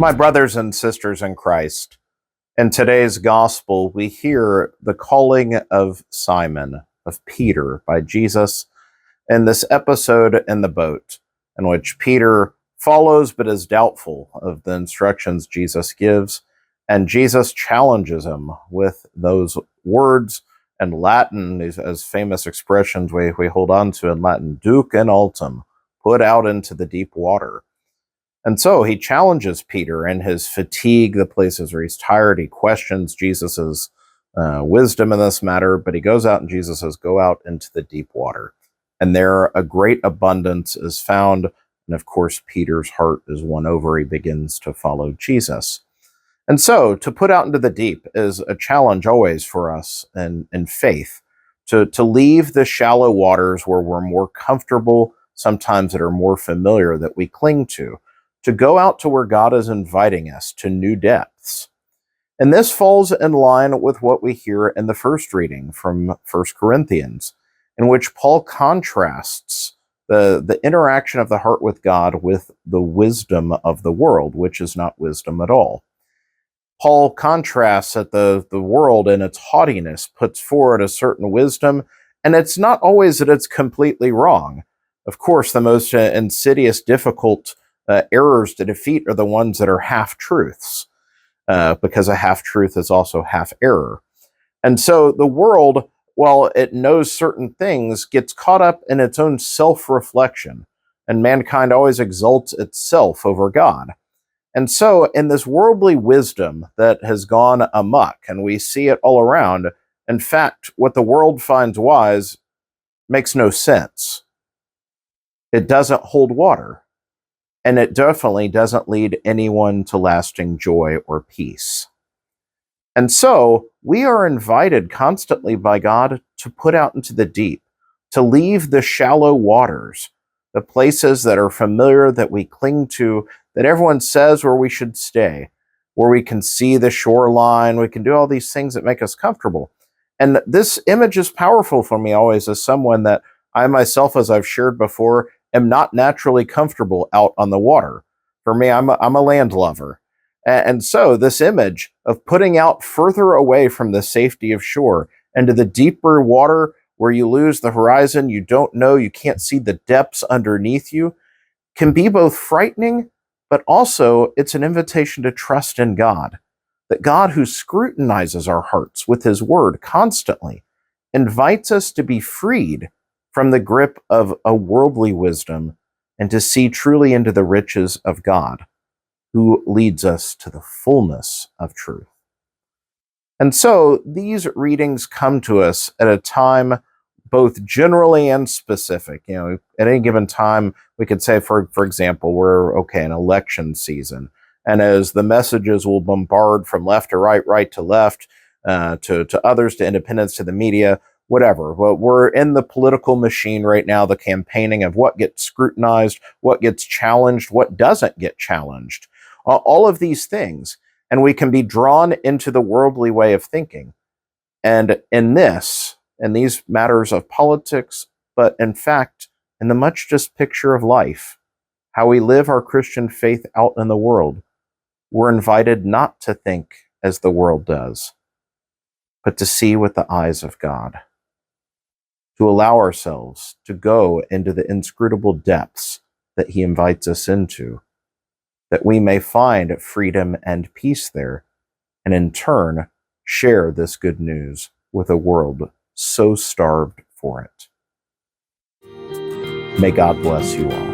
My brothers and sisters in Christ, in today's gospel, we hear the calling of Simon, of Peter, by Jesus in this episode in the boat, in which Peter follows but is doubtful of the instructions Jesus gives, and Jesus challenges him with those words in Latin, these as famous expressions we hold on to in Latin, duc in altum, put out into the deep water. And so he challenges Peter in his fatigue, the places where he's tired. He questions Jesus's wisdom in this matter, but he goes out and Jesus says, go out into the deep water. And there a great abundance is found. And of course, Peter's heart is won over. He begins to follow Jesus. And so to put out into the deep is a challenge always for us in faith, to leave the shallow waters where we're more comfortable, sometimes that are more familiar, that we cling to go out to where God is inviting us to new depths. And this falls in line with what we hear in the first reading from 1 Corinthians, in which Paul contrasts the interaction of the heart with God with the wisdom of the world, which is not wisdom at all. Paul contrasts that the world in its haughtiness puts forward a certain wisdom, and it's not always that it's completely wrong. Of course, the most insidious, difficult errors to defeat are the ones that are half-truths, because a half-truth is also half-error. And so the world, while it knows certain things, gets caught up in its own self-reflection, and mankind always exalts itself over God. And so in this worldly wisdom that has gone amok, and we see it all around, in fact, what the world finds wise makes no sense. It doesn't hold water. And it definitely doesn't lead anyone to lasting joy or peace. And so we are invited constantly by God to put out into the deep, to leave the shallow waters, the places that are familiar, that we cling to, that everyone says where we should stay, where we can see the shoreline, we can do all these things that make us comfortable. And this image is powerful for me always as someone that I myself, as I've shared before, am not naturally comfortable out on the water. For me, I'm a land lover. And so this image of putting out further away from the safety of shore into the deeper water where you lose the horizon, you don't know, you can't see the depths underneath you, can be both frightening, but also it's an invitation to trust in God. That God, who scrutinizes our hearts with his word constantly, invites us to be freed from the grip of a worldly wisdom and to see truly into the riches of God, who leads us to the fullness of truth. And so these readings come to us at a time both generally and specific. You know, at any given time, we could say, for example, we're in election season. And as the messages will bombard from left to right, right to left, to others, to independents, to the media, whatever. Well, we're in the political machine right now, the campaigning of what gets scrutinized, what gets challenged, what doesn't get challenged. All of these things. And we can be drawn into the worldly way of thinking. And in these matters of politics, but in fact, in the much just picture of life, how we live our Christian faith out in the world, we're invited not to think as the world does, but to see with the eyes of God. To allow ourselves to go into the inscrutable depths that he invites us into, that we may find freedom and peace there, and in turn share this good news with a world so starved for it. May God bless you all.